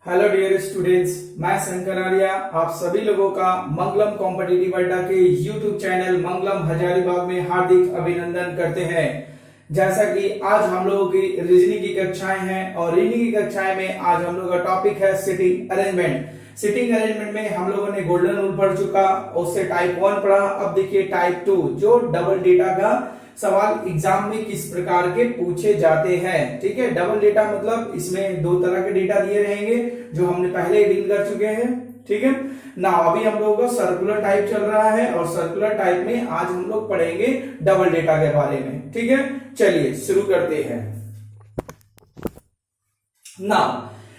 Hello dear students, मैं शंकर आर्या आप सभी लोगों का मंगलम कॉम्पिटिटिव अड्डा के यूट्यूब चैनल मंगलम हजारीबाग में हार्दिक अभिनंदन करते हैं। जैसा कि आज हम लोगों की रीजनिंग की कक्षाएं हैं और रीजनिंग की कक्षाएं में आज हम लोगों का टॉपिक है सिटिंग अरेंजमेंट। सिटिंग अरेंजमेंट में हम लोगों ने गोल्डन रूल पढ़ चुका, उससे टाइप 1 पढ़ा। अब देखिए टाइप 2 जो डबल डेटा का सवाल एग्जाम में किस प्रकार के पूछे जाते हैं। ठीक है, डबल डेटा मतलब इसमें दो तरह के डेटा दिए रहेंगे जो हमने पहले डील कर चुके हैं। ठीक है ना, अभी हम लोगों का सर्कुलर टाइप चल रहा है और सर्कुलर टाइप में आज हम लोग पढ़ेंगे डबल डेटा के बारे में। ठीक है, चलिए शुरू करते हैं। ना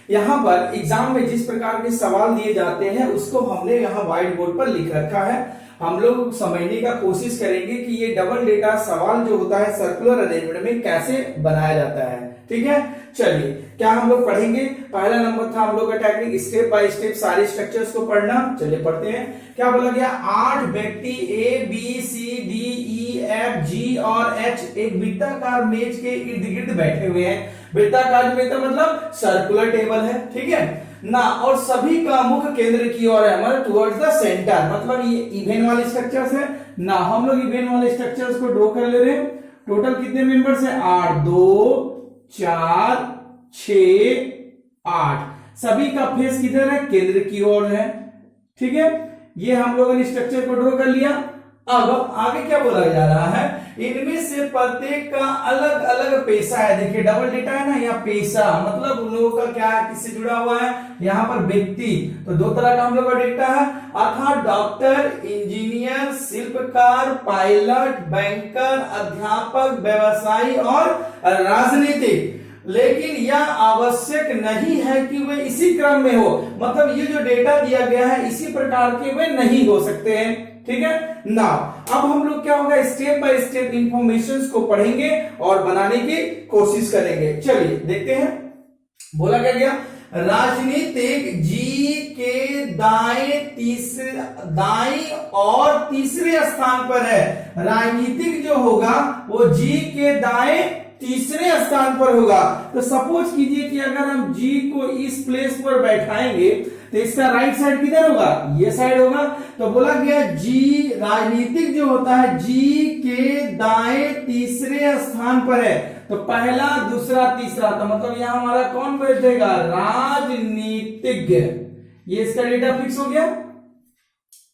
यहां पर एग्जाम में जिस प्रकार के सवाल दिए जाते हैं उसको हमने यहां व्हाइट बोर्ड पर लिख रखा है। हम लोग समझने का कोशिश करेंगे कि ये डबल डेटा सवाल जो होता है सर्कुलर अरेंजमेंट में कैसे बनाया जाता है। ठीक है, चलिए क्या हम लोग पढ़ेंगे। पहला नंबर था हम लोग का टेक्निक स्टेप बाय स्टेप सारे स्ट्रक्चर्स को पढ़ना। चलिए पढ़ते हैं। क्या बोला गया, 8 व्यक्ति A B C D E F G और एच एक वृत्ताकार मेज के इर्द गिर्द बैठे हुए हैं। वृत्ताकार मतलब सर्कुलर टेबल है। ठीक है ना, और सभी का मुख केंद्र की ओर है, हमारे टुवर्ड्स द सेंटर। मतलब ये इवेन वाले स्ट्रक्चर्स है ना, हम लोग इवेन वाले स्ट्रक्चर्स को ड्रॉ कर ले रहे हैं। टोटल कितने मेंबर्स है, 8, 2, 4, 6, 8। सभी का फेस किधर है, केंद्र की ओर है। ठीक है, ये हम लोगों ने स्ट्रक्चर को ड्रॉ कर लिया। अब आगे क्या बोला जा रहा है, इनमें से प्रत्येक का अलग अलग पेशा है। देखिए डबल डेटा है ना, यहाँ पेशा मतलब उन लोगों का क्या है, किससे जुड़ा हुआ है, यहाँ पर व्यक्ति। तो दो तरह का हम लोग का डेटा है, अर्थात डॉक्टर, इंजीनियर, शिल्पकार, पायलट, बैंकर, अध्यापक, व्यवसायी और राजनीतिक। लेकिन यह आवश्यक नहीं है कि वे इसी क्रम में हो, मतलब ये जो डेटा दिया गया है इसी प्रकार के वे नहीं हो सकते हैं। ठीक है ना, अब हम लोग क्या होगा, स्टेप बाय स्टेप इंफॉर्मेशन को पढ़ेंगे और बनाने की कोशिश करेंगे। चलिए देखते हैं। बोला क्या गया, राजनीतिक जी के दाएं और तीसरे स्थान पर है। राजनीतिक जो होगा वो जी के दाएं तीसरे स्थान पर होगा। तो सपोज कीजिए कि अगर हम जी को इस प्लेस पर बैठाएंगे तो इसका राइट साइड किधर होगा, ये साइड होगा। तो बोला गया जी राजनीतिक जो होता है जी के दाएं तीसरे स्थान पर है। तो पहला, दूसरा, तीसरा, तो मतलब यहां हमारा कौन बैठेगा, राजनीतिज्ञ। ये इसका डेटा फिक्स हो गया।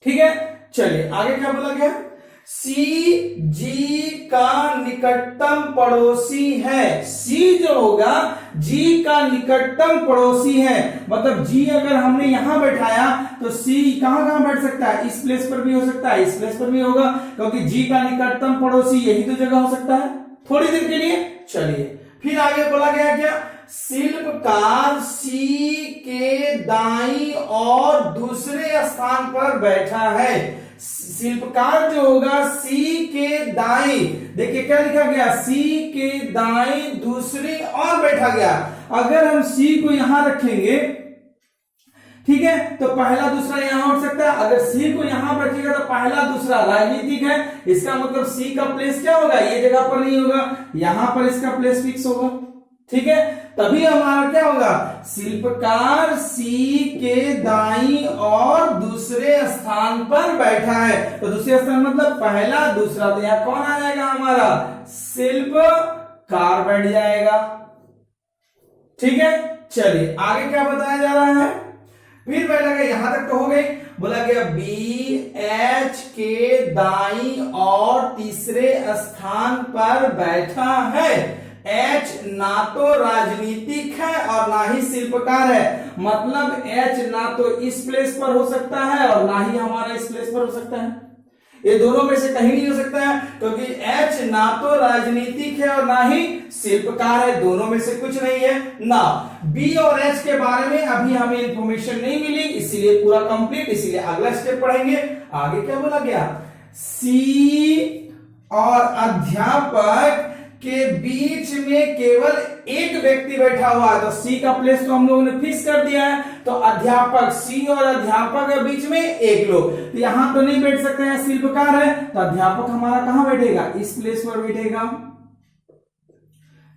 ठीक है, चलिए आगे क्या बोला गया, सी जी का निकटतम पड़ोसी है। सी जो होगा जी का निकटतम पड़ोसी है। मतलब जी अगर हमने यहां बैठाया तो सी कहां बैठ सकता है, इस प्लेस पर भी हो सकता है, इस प्लेस पर भी होगा, क्योंकि जी का निकटतम पड़ोसी यही तो जगह हो सकता है थोड़ी देर के लिए। चलिए फिर आगे बोला गया क्या, शिल्पकार सी के दाईं और दूसरे स्थान पर बैठा है। शिल्पकार जो होगा सी के दाईं, देखिए क्या लिखा गया, सी के दाईं दूसरी और बैठा गया। अगर हम सी को यहां रखेंगे, ठीक है, तो पहला दूसरा यहां उठ सकता है। अगर सी को यहां रखिएगा तो पहला दूसरा राजनीतिक है, इसका मतलब सी का प्लेस क्या होगा, ये जगह पर नहीं होगा, यहां पर इसका प्लेस फिक्स होगा। ठीक है, तभी हमारा क्या होगा, शिल्पकार सी के दाईं और दूसरे स्थान पर बैठा है। तो दूसरे स्थान मतलब पहला दूसरा, तो यहां कौन आ जाएगा हमारा, शिल्पकार बैठ जाएगा। ठीक है, चलिए आगे क्या बताया जा रहा है, फिर बैठा गया, यहां तक तो हो गई। बोला गया बी एच के दाईं और तीसरे स्थान पर बैठा है। एच ना तो राजनीतिक है और ना ही शिल्पकार है, मतलब एच ना तो इस प्लेस पर हो सकता है और ना ही हमारा इस प्लेस पर हो सकता है। ये दोनों में से कहीं नहीं हो सकता है, क्योंकि एच ना तो राजनीतिक है और ना ही शिल्पकार है, दोनों में से कुछ नहीं है ना। बी और एच के बारे में अभी हमें इंफॉर्मेशन नहीं मिली, इसीलिए पूरा कंप्लीट, इसीलिए अगला स्टेप पढ़ेंगे। आगे क्या बोला गया, सी और अध्यापक के बीच में केवल एक व्यक्ति बैठा हुआ है। तो सी का प्लेस तो हम लोगों ने फिक्स कर दिया है, तो अध्यापक, सी और अध्यापक के बीच में एक लोग, तो यहां तो नहीं बैठ सकते हैं, शिल्पकार है, तो अध्यापक हमारा कहां बैठेगा, इस प्लेस पर बैठेगा।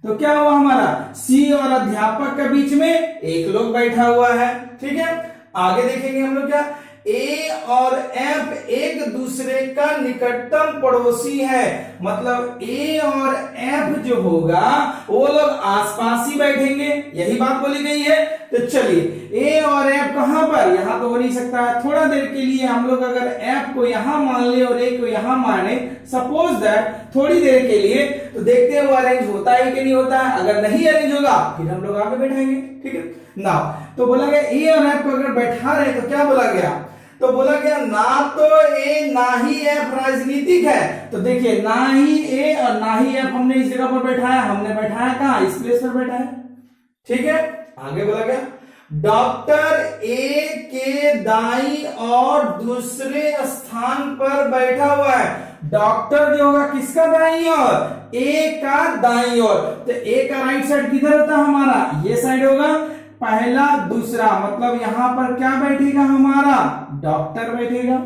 तो क्या हुआ हमारा सी और अध्यापक के बीच में एक लोग बैठा हुआ है। ठीक है, आगे देखेंगे हम लोग क्या, ए और एफ एक दूसरे का निकटतम पड़ोसी है, मतलब ए और एफ जो होगा वो लोग आसपास ही बैठेंगे, यही बात बोली गई है। तो चलिए ए और एफ कहां पर, यहां तो हो नहीं सकता है, थोड़ा देर के लिए हम लोग अगर एफ को यहां मान ले और ए को यहां माने, सपोज दैट थोड़ी देर के लिए, तो देखते हैं वो अरेंज होता है कि नहीं होता है। अगर नहीं अरेंज होगा फिर हम लोग आगे बैठाएंगे। ठीक है ना, तो बोला गया ए और एफ को अगर बैठा रहे तो क्या बोला गया, तो बोला गया ना तो ए ना ही एफ राजनीतिक है। तो देखिए ना ही ए और ना ही एफ हमने इस जगह पर बैठाया, हमने बैठाया कहां, इस प्लेस पर बैठाया। ठीक है, आगे बोला गया डॉक्टर ए के दाई और दूसरे स्थान पर बैठा हुआ है। डॉक्टर जो होगा किसका दाई और, ए का दाई और, तो ए का राइट साइड किधर होता है हमारा, ये साइड होगा, पहला दूसरा, मतलब यहां पर क्या बैठेगा हमारा, डॉक्टर बैठेगा।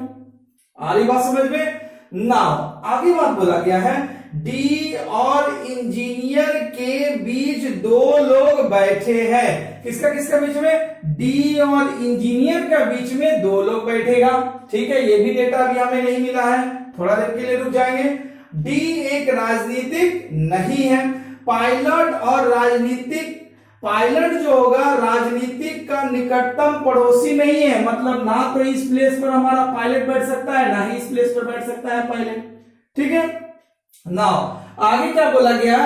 आ रही बात समझ में। नाउ आगे बात बोला गया है डी और इंजीनियर के बीच दो लोग बैठे हैं। किसका किसका बीच में, डी और इंजीनियर के बीच में दो लोग बैठेगा। ठीक है, ये भी डेटा अभी हमें नहीं मिला है, थोड़ा देर के लिए रुक जाएंगे। डी एक राजनीतिक नहीं है, पायलट और राजनीतिक, पायलट जो होगा राजनीतिक का निकटतम पड़ोसी नहीं है, मतलब ना तो इस प्लेस पर हमारा पायलट बैठ सकता है, ना ही इस प्लेस पर बैठ सकता है पायलट। ठीक है, नाउ आगे क्या बोला गया,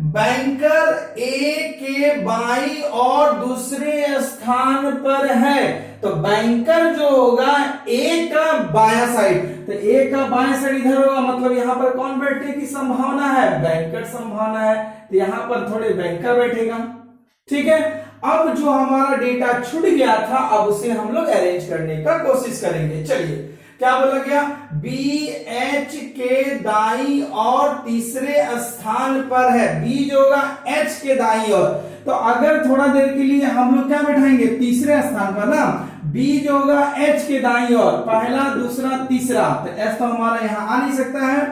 बैंकर ए के बाई और दूसरे स्थान पर है। तो बैंकर जो होगा ए का बाया साइड, तो ए का बाया साइड इधर होगा, मतलब यहां पर कौन बैठने की संभावना है, बैंकर संभावना है, तो यहां पर थोड़े बैंकर बैठेगा। ठीक है, अब जो हमारा डेटा छूट गया था अब उसे हम लोग अरेंज करने का कोशिश करेंगे। चलिए क्या बोला गया, बी एच के दाई और तीसरे स्थान पर है, बी जो होगा एच के दाई और, तो अगर थोड़ा देर के लिए हम लोग क्या बैठाएंगे, तीसरे स्थान पर ना, बी जो होगा एच के दाई और, पहला दूसरा तीसरा, तो एच तो हमारा यहां आ नहीं सकता है,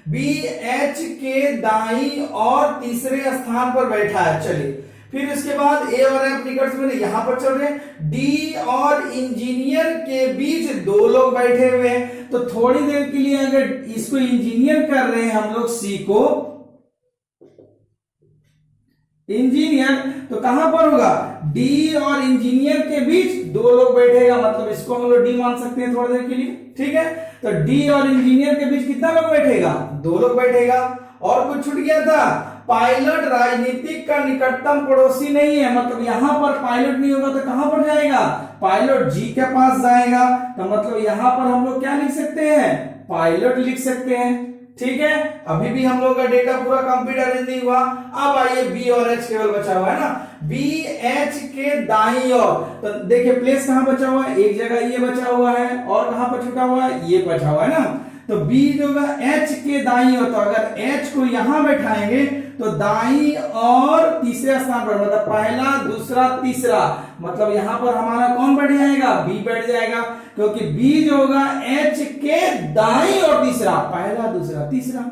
बी एच के दाई और तीसरे स्थान पर बैठा है। चलिए फिर उसके बाद ए और एफ निकट में यहां पर चल रहे, डी और इंजीनियर के बीच दो लोग बैठे हुए हैं, तो थोड़ी देर के लिए अगर इसको इंजीनियर कर रहे हैं हम लोग, सी को इंजीनियर, तो कहां पर होगा, डी और इंजीनियर के बीच दो लोग बैठेगा, मतलब इसको हम लोग डी मान सकते हैं थोड़ी देर के लिए। ठीक है, तो डी और इंजीनियर के बीच कितना लोग बैठेगा, दो लोग बैठेगा। और कुछ छूट गया था, पायलट राजनीतिक का निकटतम पड़ोसी नहीं है, मतलब यहां पर पायलट नहीं होगा तो कहां पर जाएगा, पायलट जी के पास जाएगा, तो मतलब यहां पर हम लोग क्या लिख सकते हैं, पायलट लिख सकते हैं। ठीक है, अभी भी हम लोग का डेटा पूरा कंप्लीट अरेंज नहीं हुआ। अब आइए बी और एच केवल बचा हुआ है ना, बी एच के दाई और, तो देखिए प्लेस कहां बचा हुआ है, एक जगह ये बचा हुआ है और कहां पर छूटा हुआ है, ये बचा हुआ है ना, तो बी जो है एच के दाई और, तो अगर एच को यहां बैठाएंगे तो दाई और तीसरे स्थान पर, मतलब पहला दूसरा तीसरा, मतलब यहां पर हमारा कौन बैठ जाएगा, बी बैठ जाएगा, क्योंकि बी जो होगा एच के दाई और तीसरा, पहला दूसरा तीसरा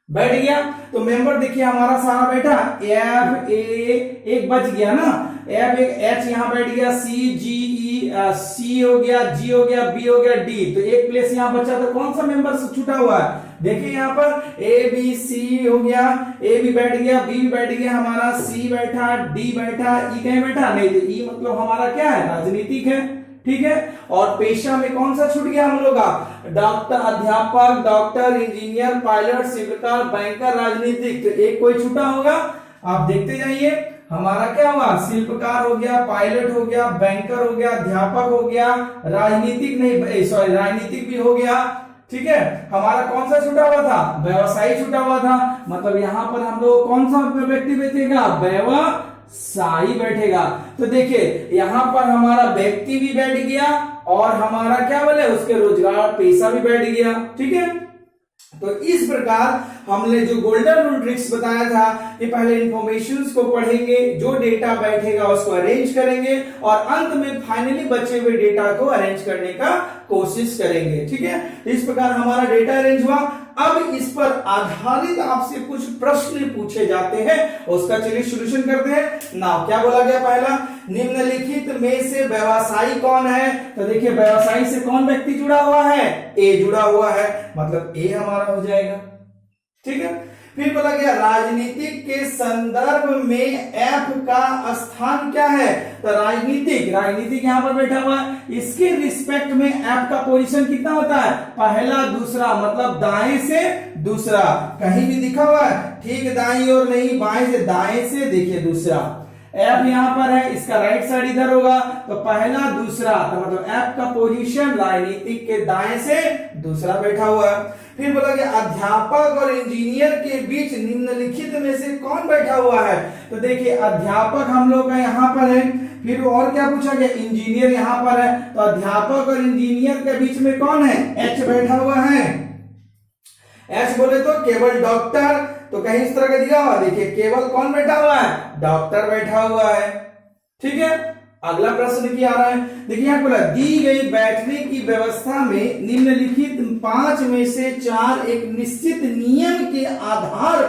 बैठ गया। तो मेंबर देखिए हमारा सारा बैठा, एफ ए एक बच गया ना, एफ एक, एच यहां बैठ गया, सी जी ई, सी हो गया, जी हो गया, बी हो गया, डी, तो एक प्लेस यहां बचा, तो कौन सा मेंबर छूटा हुआ है, देखिए यहां पर ए बी सी हो गया, ए भी बैठ गया, बी भी बैठ गया हमारा, सी बैठा, डी बैठा, ई कहीं बैठा नहीं, तो ई मतलब हमारा क्या है, राजनीतिक है। ठीक है, और पेशा में कौन सा छूट गया हम लोग का, डॉक्टर अध्यापक, डॉक्टर, इंजीनियर, पायलट, शिल्पकार, बैंकर, राजनीतिक, तो एक कोई छूटा होगा, आप देखते जाइए हमारा क्या हुआ, शिल्पकार हो गया, पायलट हो गया, बैंकर हो गया, अध्यापक हो गया, राजनीतिक नहीं, सॉरी राजनीतिक भी हो गया। ठीक है, हमारा कौन सा छूटा हुआ था, व्यवसायी छूटा हुआ था, मतलब यहां पर हम लोग कौन सा व्यक्ति बैठेगा, व्यवसायी बैठेगा। तो देखिए यहां पर हमारा व्यक्ति भी बैठ गया और हमारा क्या बोले उसके रोजगार पेशा भी बैठ गया। ठीक है, तो इस प्रकार हमने जो गोल्डन रूल ट्रिक्स बताया था कि पहले इंफॉर्मेशंस को पढ़ेंगे, जो डेटा बैठेगा उसको अरेंज करेंगे और अंत में फाइनली बचे हुए डेटा को अरेंज करने का कोशिश करेंगे। ठीक है, इस प्रकार हमारा डेटा अरेंज हुआ। अब इस पर आधारित आपसे कुछ प्रश्न पूछे जाते हैं, उसका चलिए सॉल्यूशन करते हैं ना। क्या बोला गया? पहला, निम्नलिखित में से व्यवसायी कौन है? तो देखिए व्यवसायी से कौन व्यक्ति जुड़ा हुआ है? ए जुड़ा हुआ है, मतलब ए हमारा हो जाएगा। ठीक है, फिर बोला गया राजनीतिक के संदर्भ में एफ का स्थान क्या है? तो राजनीतिक यहां पर बैठा हुआ है, इसके रिस्पेक्ट में एफ का पोजीशन कितना होता है? पहला दूसरा, मतलब दाएं से दूसरा। कहीं भी दिखा हुआ है ठीक दाईं और नहीं, बाएं से दाएं से, देखिए दूसरा एफ यहां पर है, इसका राइट साइड इधर होगा, तो पहला दूसरा, तो मतलब एफ का पोजीशन राजनीतिक के दाएं से दूसरा बैठा हुआ है। फिर बोला कि अध्यापक और इंजीनियर के बीच निम्नलिखित में से कौन बैठा हुआ है? तो देखिए अध्यापक हम लोग का यहाँ पर है, फिर और क्या पूछा गया? इंजीनियर यहाँ पर है, तो अध्यापक और इंजीनियर के बीच में कौन है? एच बैठा हुआ है। एच बोले तो केवल डॉक्टर, तो कहीं इस तरह का दिया हुआ, देखिए केवल कौन बैठा हुआ है? डॉक्टर बैठा हुआ है। ठीक है, अगला प्रश्न क्या आ रहा है? देखिए यहां बोला दी गई बैठने की व्यवस्था में निम्नलिखित 5 में से 4 एक निश्चित नियम के आधार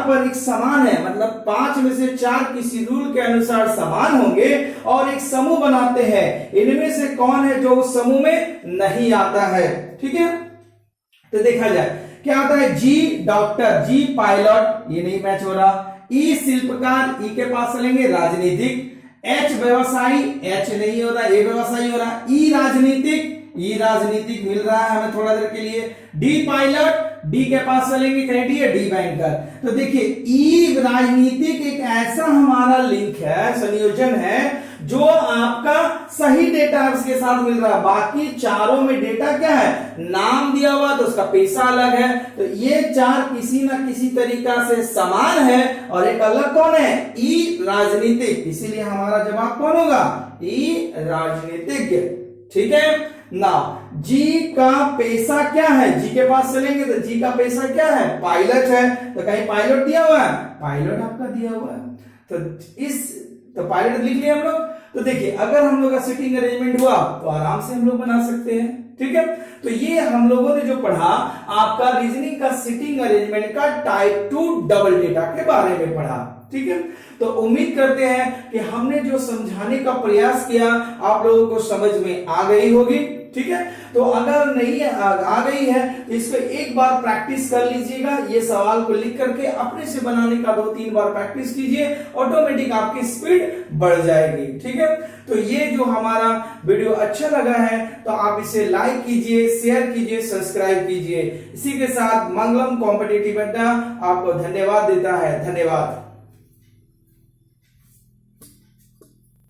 पर एक समान है, मतलब 5 में से 4 किसी रूल के अनुसार समान होंगे और एक समूह बनाते हैं। इनमें से कौन है जो उस समूह में नहीं आता है? ठीक है, तो देखा जाए क्या आता है? जी डॉक्टर, जी पायलट, ये नहीं मैच हो रहा। ई शिल्पकार, ई के पास चलेंगे राजनीतिक। एच व्यवसायी, एच नहीं हो रहा, ए व्यवसायी हो रहा। ई राजनीतिक मिल रहा है हमें थोड़ा देर के लिए। डी पायलट, डी के पास चलेंगे, क्राइटेरिया डी बैंकर। तो देखिए ई राजनीतिक एक ऐसा हमारा लिंक है, संयोजन है जो आपका सही डेटा उसके साथ मिल रहा है। बाकी चारों में डेटा क्या है? नाम दिया हुआ तो उसका पैसा अलग है, तो ये 4 किसी ना किसी तरीका से समान है और एक अलग कौन है? ई राजनीतिक। इसीलिए हमारा जवाब कौन होगा? ई राजनीतिज्ञ। ठीक है ना। जी का पैसा क्या है? जी के पास चलेंगे तो जी का पैसा क्या है? पायलट है, तो कहीं पायलट दिया हुआ है? पायलट आपका दिया हुआ है, तो पायलट लिख लिया हम लोग। तो देखिए अगर हम लोग का सिटिंग अरेंजमेंट हुआ तो आराम से हम लोग बना सकते हैं। ठीक है, तो ये हम लोगों ने जो पढ़ा आपका रीजनिंग का सिटिंग अरेंजमेंट का टाइप 2 डबल डेटा के बारे में पढ़ा। ठीक है, तो उम्मीद करते हैं कि हमने जो समझाने का प्रयास किया आप लोगों को समझ में आ गई होगी। ठीक है, तो अगर नहीं आ गई है तो इसको एक बार प्रैक्टिस कर लीजिएगा। ये सवाल को लिख करके अपने से बनाने का 2-3 बार प्रैक्टिस कीजिए, ऑटोमेटिक आपकी स्पीड बढ़ जाएगी। ठीक है, तो ये जो हमारा वीडियो अच्छा लगा है तो आप इसे लाइक कीजिए, शेयर कीजिए, सब्सक्राइब कीजिए। इसी के साथ मंगलम कॉम्पिटिटिव अड्डा आपको धन्यवाद देता है। धन्यवाद।